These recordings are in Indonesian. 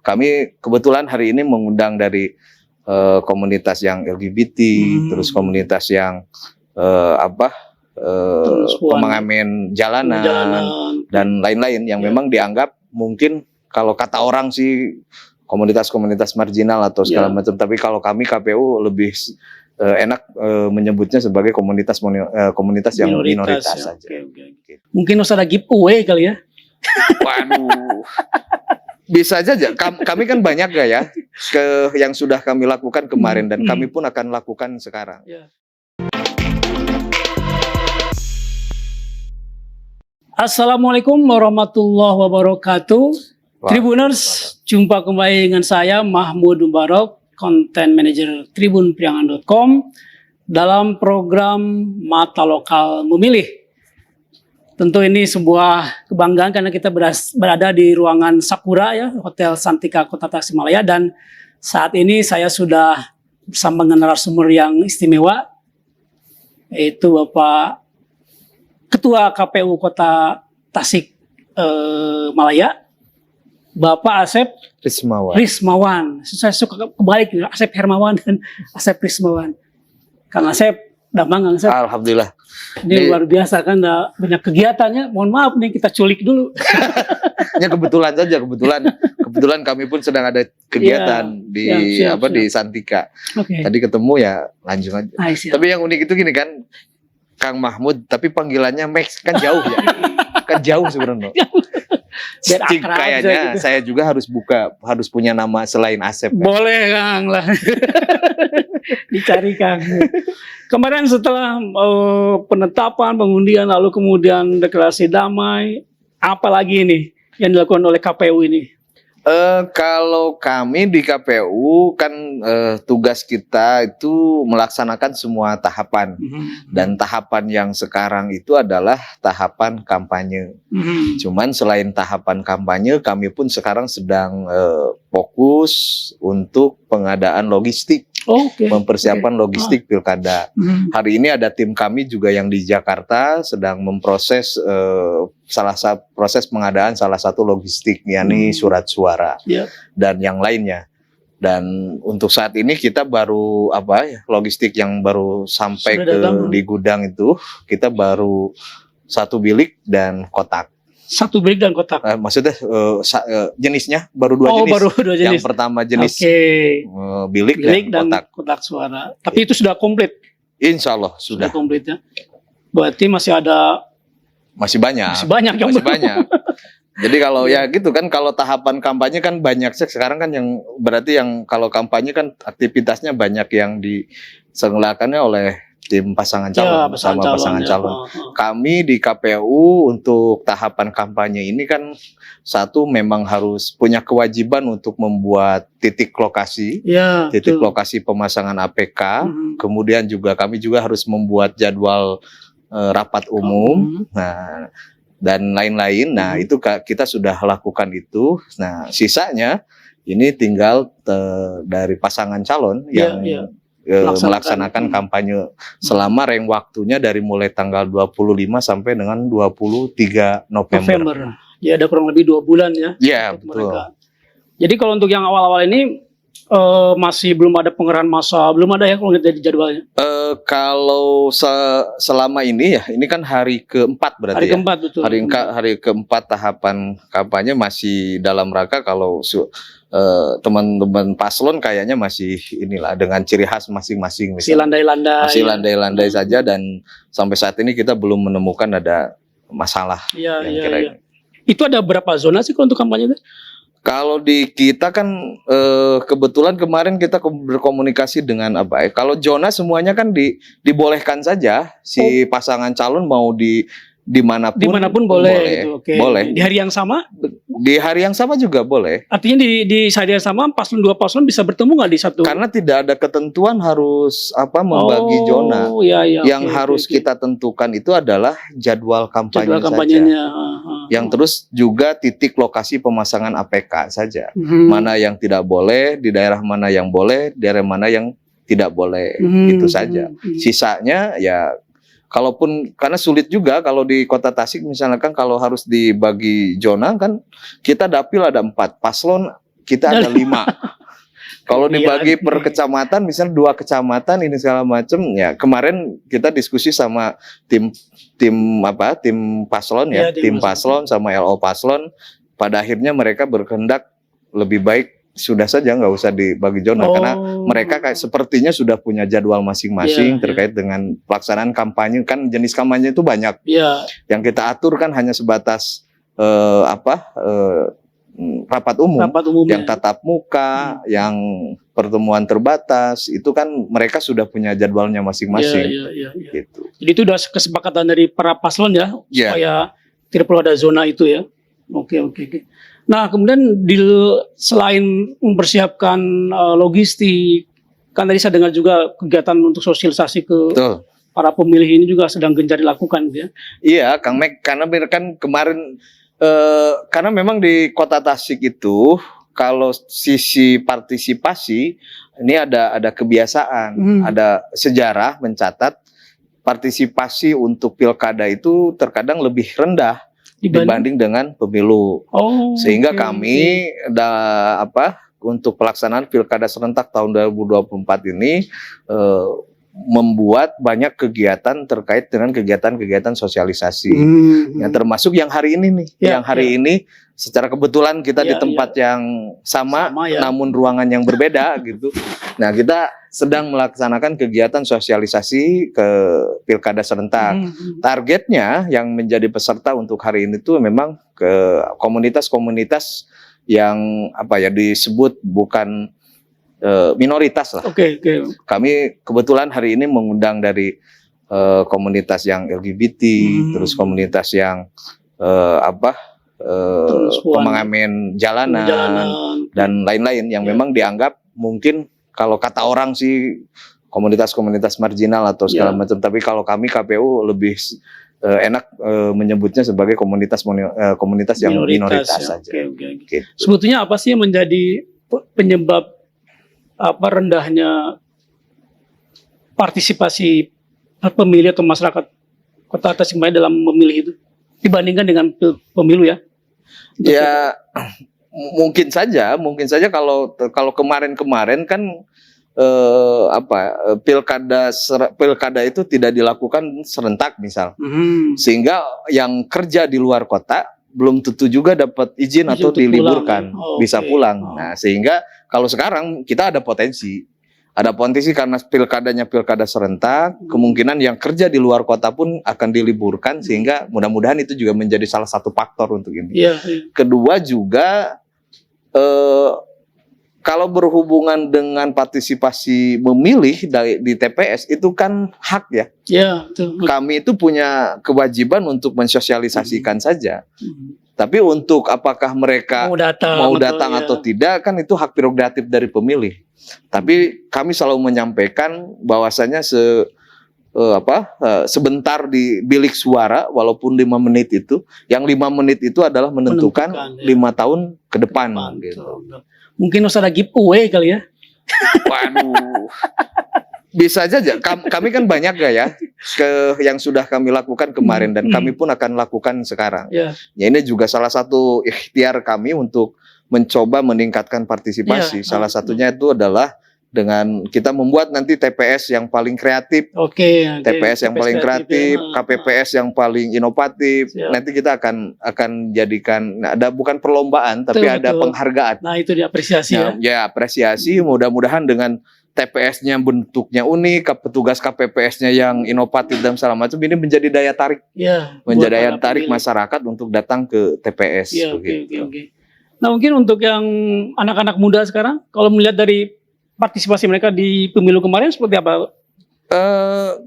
kami kebetulan hari ini mengundang dari komunitas yang LGBT, terus komunitas yang pengamen jalanan dan lain-lain yang memang dianggap mungkin kalau kata orang sih komunitas-komunitas marginal atau segala macam, tapi kalau kami KPU lebih enak menyebutnya sebagai komunitas yang minoritas saja. Okay. Mungkin harus ada giveaway kali ya. Waduh. Bisa saja. Kami kan banyak gak ya yang sudah kami lakukan kemarin dan kami pun akan lakukan sekarang. Assalamualaikum warahmatullahi wabarakatuh. Tribuners, jumpa kembali dengan saya Mahmud Mubarak, Content Manager tribunpriangan.com dalam program Mata Lokal Memilih. Tentu ini sebuah kebanggaan karena kita berada di ruangan Sakura ya, Hotel Santika Kota Tasikmalaya, dan saat ini saya sudah bersama dengan narasumber yang istimewa, yaitu Bapak Ketua KPU Kota Tasikmalaya, Bapak Asep Rismawan. Saya suka kebalik, Asep Hermawan dan Asep Rismawan. Karena Asep Damang, Asep. Alhamdulillah. Ini luar biasa kan, banyak kegiatannya. Mohon maaf nih, kita culik dulu. Ya kebetulan saja, kebetulan kami pun sedang ada kegiatan di Santika. Tadi ketemu ya langsung aja. Tapi yang unik itu gini kan, Kang Mahmud, tapi panggilannya Max, kan jauh ya. Kan jauh sebenarnya. Kayaknya gitu. Saya juga harus punya nama selain Asep. Boleh Kang lah. Dicari Kang. Kemarin setelah penetapan, pengundian, lalu kemudian deklarasi damai, apa lagi ini yang dilakukan oleh KPU ini? Kalau kami di KPU kan tugas kita itu melaksanakan semua tahapan, dan tahapan yang sekarang itu adalah tahapan kampanye. Cuman selain tahapan kampanye, kami pun sekarang sedang fokus untuk pengadaan logistik, mempersiapkan logistik pilkada. Hari ini ada tim kami juga yang di Jakarta sedang memproses proses pengadaan salah satu logistik, yakni surat suara dan yang lainnya. Dan untuk saat ini kita baru logistik yang baru sampai di gudang itu kita baru 1 bilik dan kotak. 1 bilik dan kotak. Maksudnya jenisnya baru 2 jenis. Baru 2 jenis. Yang pertama jenis bilik dan kotak suara. Tapi itu sudah komplit. Insya Allah sudah komplit ya. Berarti masih banyak. Jadi kalau ya gitu kan, kalau tahapan kampanye kan banyak sekarang kan, yang berarti yang kalau kampanye kan aktivitasnya banyak yang diselenggarakannya oleh tim pasangan calon, pasangan calon. Kami di KPU untuk tahapan kampanye ini kan satu memang harus punya kewajiban untuk membuat titik lokasi, lokasi pemasangan APK. Kemudian juga kami juga harus membuat jadwal rapat umum, dan lain-lain. Nah, itu kita sudah lakukan itu. Nah, sisanya ini tinggal dari pasangan calon yang melaksanakan kampanye selama rentang waktunya dari mulai tanggal 25 sampai dengan 23 November. Ya, ada kurang lebih 2 bulan ya. Iya, betul. Mereka. Jadi kalau untuk yang awal-awal ini masih belum ada pengerahan massa, belum ada ya kalau lihat dari jadwalnya? Kalau selama ini ya, ini kan hari keempat berarti hari keempat, betul. Hari keempat tahapan kampanye masih dalam rangka kalau teman-teman paslon kayaknya masih inilah dengan ciri khas masing-masing. Masih landai-landai saja, dan sampai saat ini kita belum menemukan ada masalah. Iya. Itu ada berapa zona sih kalau untuk kampanye itu? Kalau di kita kan kebetulan kemarin kita berkomunikasi dengan kalau zona semuanya kan dibolehkan saja, si pasangan calon mau dimanapun boleh. Gitu. Boleh. Di hari yang sama? Di hari yang sama juga boleh. Artinya di hari yang sama paslon 2 paslon bisa bertemu nggak di satu? Karena tidak ada ketentuan harus membagi zona. Yang harus kita tentukan itu adalah jadwal kampanye kampanyenya saja. Yang terus juga titik lokasi pemasangan APK saja. Mana yang tidak boleh, di daerah mana yang boleh, daerah mana yang tidak boleh. Itu saja. Sisanya ya, kalaupun karena sulit juga kalau di Kota Tasik misalkan kalau harus dibagi zona kan, kita dapil ada 4, paslon kita ada 5. Kalau dibagi per kecamatan, misalnya 2 kecamatan ini segala macam, ya kemarin kita diskusi sama tim paslon ya, tim paslon sama LO paslon, pada akhirnya mereka berkehendak lebih baik sudah saja nggak usah dibagi zona karena mereka kayak sepertinya sudah punya jadwal masing-masing terkait dengan pelaksanaan kampanye, kan jenis kampanye itu banyak. Yang kita atur kan hanya sebatas rapat umum yang tatap muka, yang pertemuan terbatas, itu kan mereka sudah punya jadwalnya masing-masing. Gitu. Jadi itu udah kesepakatan dari para paslon ya, supaya tidak perlu ada zona itu ya. Oke. Nah kemudian selain mempersiapkan logistik, kan tadi saya dengar juga kegiatan untuk sosialisasi ke para pemilih ini juga sedang gencar dilakukan ya. Iya, Kang Mek, karena kan kemarin karena memang di Kota Tasik itu kalau sisi partisipasi ini ada kebiasaan, ada sejarah mencatat partisipasi untuk pilkada itu terkadang lebih rendah dibanding dengan pemilu. Sehingga kami untuk pelaksanaan pilkada serentak tahun 2024 ini membuat banyak kegiatan terkait dengan kegiatan sosialisasi. Yang termasuk yang hari ini nih, ini secara kebetulan kita di tempat yang sama namun ruangan yang berbeda gitu. Nah, kita sedang melaksanakan kegiatan sosialisasi ke pilkada serentak. Targetnya yang menjadi peserta untuk hari ini tuh memang ke komunitas-komunitas yang disebut bukan minoritas lah. Kami kebetulan hari ini mengundang dari komunitas yang LGBT, terus komunitas yang pengamen jalanan dan lain-lain yang memang dianggap mungkin kalau kata orang sih komunitas-komunitas marginal atau segala macam. Tapi kalau kami KPU lebih enak menyebutnya sebagai komunitas yang minoritas saja. Gitu. Sebetulnya apa sih yang menjadi penyebab rendahnya partisipasi pemilih atau masyarakat Kota Tasikmalaya dalam memilih itu dibandingkan dengan pemilu ya? Mungkin saja kalau kemarin kan pilkada itu tidak dilakukan serentak misal, sehingga yang kerja di luar kota belum tentu juga dapat izin atau diliburkan, bisa pulang. Nah, sehingga kalau sekarang kita ada potensi karena pilkadanya pilkada serentak, kemungkinan yang kerja di luar kota pun akan diliburkan, sehingga mudah-mudahan itu juga menjadi salah satu faktor untuk ini. Kedua juga kalau berhubungan dengan partisipasi memilih di TPS itu kan hak ya. Kami itu punya kewajiban untuk mensosialisasikan saja. Tapi untuk apakah mereka mau datang atau tidak kan itu hak prerogatif dari pemilih. Tapi kami selalu menyampaikan bahwasanya sebentar di bilik suara walaupun 5 menit itu, yang 5 menit itu adalah menentukan 5 tahun ke depan gitu. Mungkin usah ada giveaway kali ya. Waduh. Bisa aja. Kami kan banyak ya yang sudah kami lakukan kemarin dan kami pun akan lakukan sekarang. Ya, ini juga salah satu ikhtiar kami untuk mencoba meningkatkan partisipasi. Salah satunya itu adalah dengan kita membuat nanti TPS yang paling kreatif, TPS yang paling kreatif, KPPS yang paling inovatif. Nanti kita akan jadikan ada bukan perlombaan tapi ada penghargaan. Nah, itu diapresiasi ya. Apresiasi. Mudah-mudahan dengan TPS-nya bentuknya unik, petugas KPPS-nya yang inovatif dan segala macam, ini menjadi daya tarik, menjadi daya tarik masyarakat untuk datang ke TPS. Nah, mungkin untuk yang anak-anak muda sekarang, kalau melihat dari partisipasi mereka di pemilu kemarin seperti apa?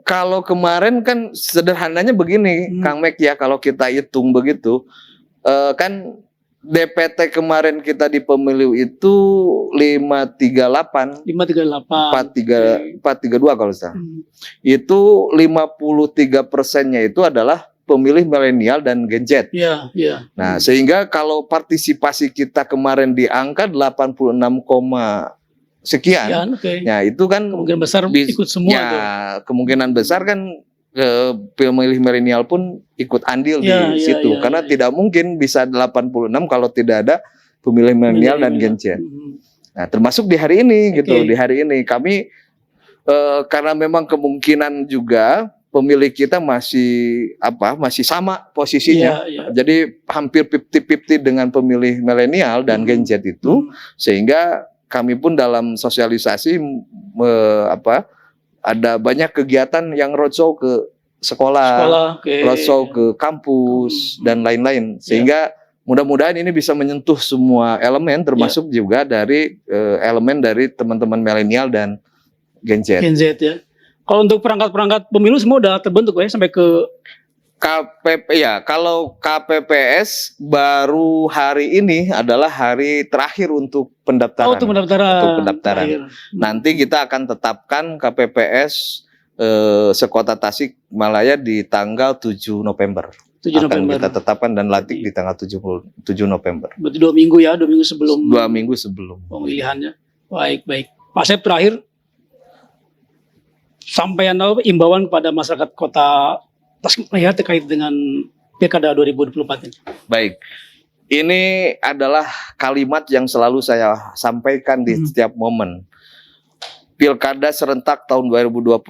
Kalau kemarin kan sederhananya begini, Kang Mek ya, kalau kita hitung begitu, kan DPT kemarin kita di pemilu itu 538, 432 kalau salah. Itu 53%-nya itu adalah pemilih milenial dan Gen Z. Nah, sehingga kalau partisipasi kita kemarin di angka 86, sekian. Ya, itu kan kemungkinan besar ikut semua. Kemungkinan besar kan pemilih milenial pun ikut andil di situ. Karena tidak mungkin bisa 86 kalau tidak ada pemilih milenial dan Gen Z. Nah, termasuk di hari ini gitu. Di hari ini kami karena memang kemungkinan juga pemilih kita masih sama posisinya. Jadi hampir 50-50 dengan pemilih milenial dan Gen Z itu, sehingga kami pun dalam sosialisasi ada banyak kegiatan yang roadshow ke sekolah, roadshow ke kampus dan lain-lain, sehingga mudah-mudahan ini bisa menyentuh semua elemen, termasuk juga dari elemen dari teman-teman milenial dan Gen Z. Gen Z ya. Kalau untuk perangkat-perangkat pemilu semua udah terbentuk ya sampai ke KPP ya. Kalau KPPS baru hari ini adalah hari terakhir untuk pendaftaran. Untuk pendaftaran. Untuk pendaftaran. Nanti kita akan tetapkan KPPS sekota Tasikmalaya di tanggal 7 November. 7 akan November. kita tetapkan dan lantik di tanggal 7 November. Berarti 2 minggu ya, 2 minggu sebelum. 2 minggu sebelum pemilihannya. Baik. Pak Asep, terakhir sampaian imbauan kepada masyarakat Kota Tasikmalaya terkait dengan Pilkada 2024 ini. Baik. Ini adalah kalimat yang selalu saya sampaikan di setiap momen. Pilkada serentak tahun 2024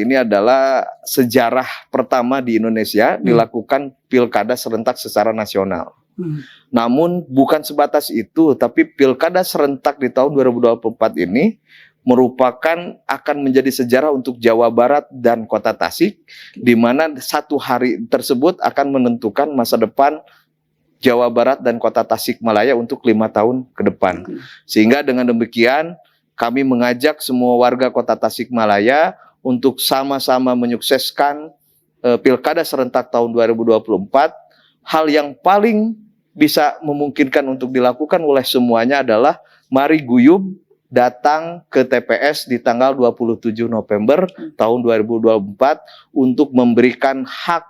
ini adalah sejarah pertama di Indonesia dilakukan pilkada serentak secara nasional. Namun bukan sebatas itu, tapi pilkada serentak di tahun 2024 ini merupakan akan menjadi sejarah untuk Jawa Barat dan Kota Tasik, di mana satu hari tersebut akan menentukan masa depan Jawa Barat dan Kota Tasikmalaya untuk 5 tahun ke depan. Sehingga dengan demikian kami mengajak semua warga Kota Tasikmalaya untuk sama-sama menyukseskan Pilkada serentak tahun 2024. Hal yang paling bisa memungkinkan untuk dilakukan oleh semuanya adalah mari guyub datang ke TPS di tanggal 27 November tahun 2024 untuk memberikan hak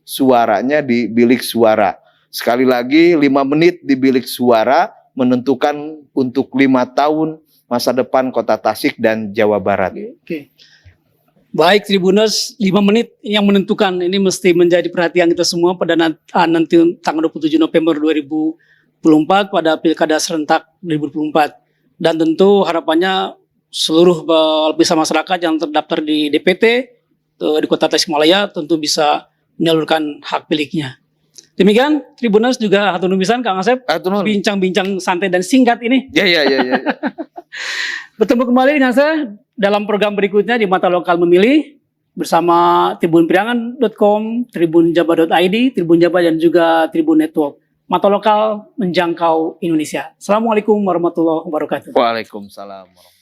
suaranya di bilik suara. Sekali lagi 5 menit di bilik suara menentukan untuk 5 tahun masa depan Kota Tasik dan Jawa Barat. Oke. Baik Tribuners, 5 menit yang menentukan ini mesti menjadi perhatian kita semua pada nanti tanggal 27 November 2024 pada Pilkada serentak 2024. Dan tentu harapannya seluruh lapisan masyarakat yang terdaftar di DPT di Kota Tasikmalaya tentu bisa menyalurkan hak pilihnya. Demikian Tribuners juga hatur nuhun Kang Asep. Bincang-bincang santai dan singkat ini. Ya. Bertemu kembali dengan saya dalam program berikutnya di Mata Lokal Memilih bersama tribunpriangan.com, tribunjabar.id, Tribun Jabar dan juga Tribun Network. Mata lokal menjangkau Indonesia. Assalamualaikum warahmatullahi wabarakatuh. Waalaikumsalam warahmatullahi wabarakatuh.